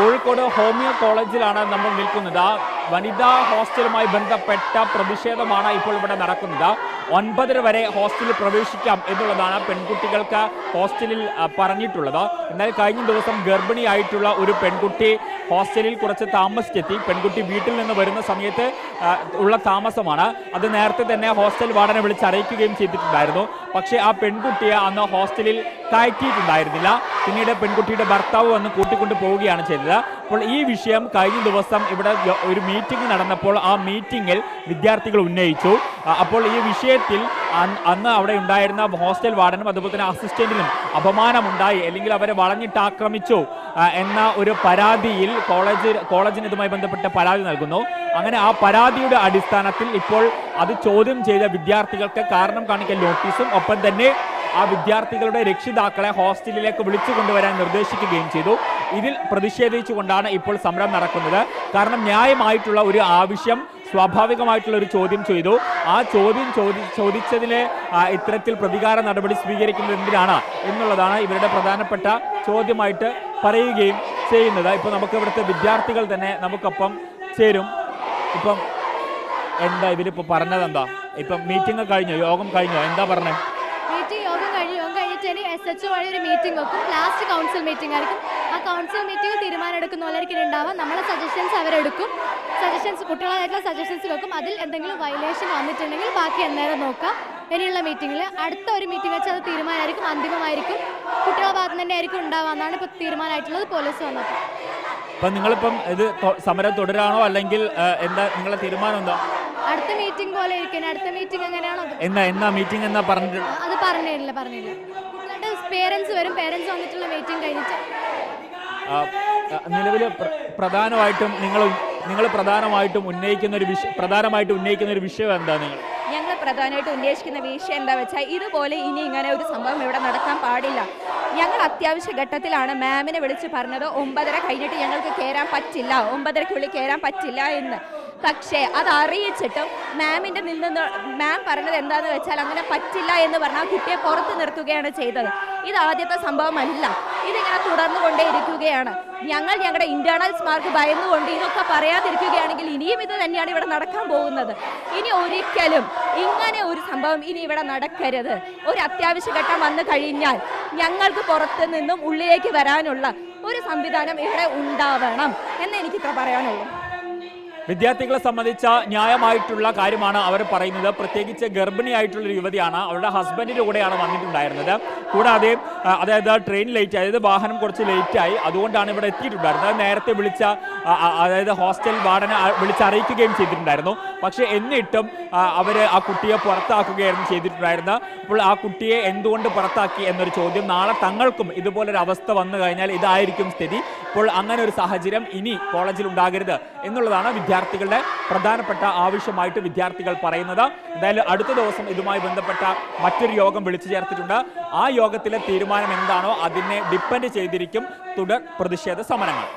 Kozhikode homeo കോളേജിലാണ് നമ്മൾ നിൽക്കുന്നത്. വനിതാ ഹോസ്റ്റലുമായി ബന്ധപ്പെട്ട പ്രതിഷേധമാണ് ഇപ്പോൾ ഇവിടെ നടക്കുന്നത്. 9:30 വരെ ഹോസ്റ്റലിൽ പ്രവേശിക്കാം എന്നുള്ളതാണ് പെൺകുട്ടികൾക്ക് ഹോസ്റ്റലിൽ പറഞ്ഞിട്ടുള്ളത്. എന്നാൽ കഴിഞ്ഞ ദിവസം ഗർഭിണിയായിട്ടുള്ള ഒരു പെൺകുട്ടി ഹോസ്റ്റലിൽ കുറച്ച് താമസിച്ചെത്തി. പെൺകുട്ടി വീട്ടിൽ നിന്ന് വരുന്ന സമയത്ത് ഉള്ള താമസമാണ്. അത് നേരത്തെ തന്നെ ഹോസ്റ്റൽ വാർഡനെ വിളിച്ചറിയിക്കുകയും ചെയ്തിട്ടുണ്ടായിരുന്നു. പക്ഷേ ആ പെൺകുട്ടിയെ അന്ന് ഹോസ്റ്റലിൽ കയറ്റിയിട്ടുണ്ടായിരുന്നില്ല. പിന്നീട് പെൺകുട്ടിയുടെ ഭർത്താവ് വന്ന് കൂട്ടിക്കൊണ്ട് പോവുകയാണ് ചെയ്തത്. അപ്പോൾ ഈ വിഷയം കഴിഞ്ഞ ദിവസം ഇവിടെ ഒരു മീറ്റിംഗ് നടന്നപ്പോൾ ആ മീറ്റിംഗിൽ വിദ്യാർത്ഥികൾ ഉന്നയിച്ചു. അപ്പോൾ ഈ വിഷയത്തിൽ അന്ന് അവിടെ ഉണ്ടായിരുന്ന ഹോസ്റ്റൽ വാർഡനും അതുപോലെ തന്നെ അസിസ്റ്റന്റിനും അപമാനമുണ്ടായി, അല്ലെങ്കിൽ അവരെ വളഞ്ഞിട്ട് ആക്രമിച്ചു എന്ന ഒരു പരാതിയിൽ കോളേജിന് ഇതുമായി ബന്ധപ്പെട്ട പരാതി നൽകുന്നു. അങ്ങനെ ആ പരാതിയുടെ അടിസ്ഥാനത്തിൽ ഇപ്പോൾ അത് ചോദ്യം ചെയ്ത വിദ്യാർത്ഥികൾക്ക് കാരണം കാണിക്കൽ നോട്ടീസും ഒപ്പം തന്നെ ആ വിദ്യാർത്ഥികളുടെ രക്ഷിതാക്കളെ ഹോസ്റ്റലിലേക്ക് വിളിച്ചു കൊണ്ടുവരാൻ നിർദ്ദേശിക്കുകയും ചെയ്തു. ഇതിൽ പ്രതിഷേധിച്ചുകൊണ്ടാണ് ഇപ്പോൾ സമരം നടക്കുന്നത്. കാരണം ന്യായമായിട്ടുള്ള ഒരു ആവശ്യം, സ്വാഭാവികമായിട്ടുള്ള ഒരു ചോദ്യം ചെയ്തു. ആ ചോദിച്ചതിന് ഇത്തരത്തിൽ പ്രതികാര നടപടി സ്വീകരിക്കുന്നത് എന്തിനാണ് എന്നുള്ളതാണ് ഇവരുടെ പ്രധാനപ്പെട്ട ചോദ്യമായിട്ട് പറയുകയും ചെയ്യുന്നത്. ഇപ്പോൾ നമുക്ക് ഇവിടുത്തെ വിദ്യാർത്ഥികൾ തന്നെ നമുക്കൊപ്പം ചേരും. ഇപ്പം എന്താ ഇവരിപ്പോൾ പറഞ്ഞതെന്താ? ഇപ്പം മീറ്റിംഗ് കഴിഞ്ഞോ, യോഗം കഴിഞ്ഞോ, എന്താ പറഞ്ഞത്? SHO വഴി ഒരു മീറ്റിംഗ് വെക്കും. ലാസ്റ്റ് കൗൺസിൽ മീറ്റിംഗ് ആയിരിക്കും. ആ കൗൺസിൽ മീറ്റിംഗ് തീരുമാനം എടുക്കുന്നവരായിരിക്കും ഉണ്ടാവുക. നമ്മളെ സജഷൻസ് അവരെടുക്കും. കുട്ടികളായിട്ടുള്ള സജഷൻസ് വെക്കും. അതിൽ എന്തെങ്കിലും വയലേഷൻ വന്നിട്ടുണ്ടെങ്കിൽ ബാക്കി എന്നേരം നോക്കാം. ഇനിയുള്ള മീറ്റിങ്ങിൽ അടുത്ത ഒരു മീറ്റിംഗ് വെച്ചാൽ അത് തീരുമാനമായിരിക്കും, അന്തിമമായിരിക്കും. കുട്ടികളുടെ ഭാഗത്ത് തന്നെ ആയിരിക്കും ഉണ്ടാവാന്നാണ് ഇപ്പോൾ തീരുമാനമായിട്ടുള്ളത്. പോലീസ് വന്നപ്പോൾ അപ്പം നിങ്ങളിപ്പം ഇത് സമരം തുടരാണോ, അല്ലെങ്കിൽ എന്താ നിങ്ങളുടെ തീരുമാനം? എന്താ അടുത്ത മീറ്റിംഗ് പോലെ ഇരിക്കുന്നത്? അടുത്ത മീറ്റിംഗ് എങ്ങനെയാണോ? എന്നാ മീറ്റിംഗ് എന്നാ പറഞ്ഞിട്ട്? അത് പറഞ്ഞില്ല. കുട്ടികളുടെ പേരൻസ് വരും. പേരൻസ് വന്നിട്ടുള്ള മീറ്റിംഗ് കഴിഞ്ഞിട്ട് നിലവിൽ പ്രധാനമായിട്ടും നിങ്ങൾ പ്രധാനമായിട്ടും ഉന്നയിക്കുന്ന ഒരു വിഷയം എന്താ? ഞങ്ങൾ പ്രധാനമായിട്ട് ഉന്നയിക്കുന്ന വിഷയം എന്താ വെച്ചാൽ, ഇതുപോലെ ഇനി ഇങ്ങനെ ഒരു സംഭവം ഇവിടെ നടക്കാൻ പാടില്ല. ഞങ്ങൾ അത്യാവശ്യ ഘട്ടത്തിലാണ് മാമിനെ വിളിച്ച് പറഞ്ഞത് 9:30 കഴിഞ്ഞിട്ട് ഞങ്ങൾക്ക് കയറാൻ പറ്റില്ല, 9:30-ക്കുള്ളിൽ കയറാൻ പറ്റില്ല എന്ന്. പക്ഷേ അത് അറിയിച്ചിട്ടും മാം പറഞ്ഞത് എന്താണെന്ന് വെച്ചാൽ അങ്ങനെ പറ്റില്ല എന്ന് പറഞ്ഞാൽ കുട്ടിയെ പുറത്ത് നിർത്തുകയാണ് ചെയ്തത്. ഇത് ആദ്യത്തെ സംഭവമല്ല, ഇതിങ്ങനെ തുടർന്നുകൊണ്ടേയിരിക്കുകയാണ്. ഞങ്ങൾ ഞങ്ങളുടെ ഇന്റേണൽസ് മാർക്ക് ഭയന്നുകൊണ്ട് ഇതൊക്കെ പറയാതിരിക്കുകയാണെങ്കിൽ ഇനിയും ഇത് തന്നെയാണ് ഇവിടെ നടക്കാൻ പോകുന്നത്. ഇനി ഒരിക്കലും ഇങ്ങനെ ഒരു സംഭവം ഇനി ഇവിടെ നടക്കരുത്. ഒരു അത്യാവശ്യ ഘട്ടം വന്നു കഴിഞ്ഞാൽ ഞങ്ങൾക്ക് പുറത്ത് നിന്നും ഉള്ളിലേക്ക് വരാനുള്ള ഒരു സംവിധാനം ഇവിടെ ഉണ്ടാവണം എന്ന് എനിക്കിത്ര പറയാനുള്ളൂ. വിദ്യാർത്ഥികളെ സംബന്ധിച്ച ന്യായമായിട്ടുള്ള കാര്യമാണ് അവർ പറയുന്നത്. പ്രത്യേകിച്ച് ഗർഭിണിയായിട്ടുള്ളൊരു യുവതിയാണ്, അവരുടെ ഹസ്ബൻഡിൻ്റെ കൂടെയാണ് വന്നിട്ടുണ്ടായിരുന്നത്. കൂടാതെ അതായത് ട്രെയിൻ ലേറ്റ്, അതായത് വാഹനം കുറച്ച് ലേറ്റായി, അതുകൊണ്ടാണ് ഇവിടെ എത്തിയിട്ടുണ്ടായിരുന്നത്. നേരത്തെ അതായത് ഹോസ്റ്റൽ വാർഡനെ വിളിച്ചറിയിക്കുകയും ചെയ്തിട്ടുണ്ടായിരുന്നു. പക്ഷേ എന്നിട്ടും അവർ ആ കുട്ടിയെ പുറത്താക്കുകയായിരുന്നു ചെയ്തിട്ടുണ്ടായിരുന്നത്. അപ്പോൾ ആ കുട്ടിയെ എന്തുകൊണ്ട് പുറത്താക്കി എന്നൊരു ചോദ്യം നാളെ തങ്ങൾക്കും ഇതുപോലൊരു അവസ്ഥ വന്നു കഴിഞ്ഞാൽ ഇതായിരിക്കും സ്ഥിതി. അപ്പോൾ അങ്ങനെ ഒരു സാഹചര്യം ഇനി കോളേജിൽ ഉണ്ടാകരുത് എന്നുള്ളതാണ് വിദ്യാർത്ഥികളുടെ പ്രധാനപ്പെട്ട ആവശ്യമായിട്ട് വിദ്യാർത്ഥികൾ പറയുന്നത്. എന്തായാലും അടുത്ത ദിവസം ഇതുമായി ബന്ധപ്പെട്ട മറ്റൊരു യോഗം വിളിച്ചു ചേർത്തിട്ടുണ്ട്. ആ യോഗത്തിലെ തീരുമാനം എന്താണോ അതിനെ ഡിപ്പെൻഡ് ചെയ്തിരിക്കും തുടർ പ്രതിഷേധ സമരങ്ങൾ.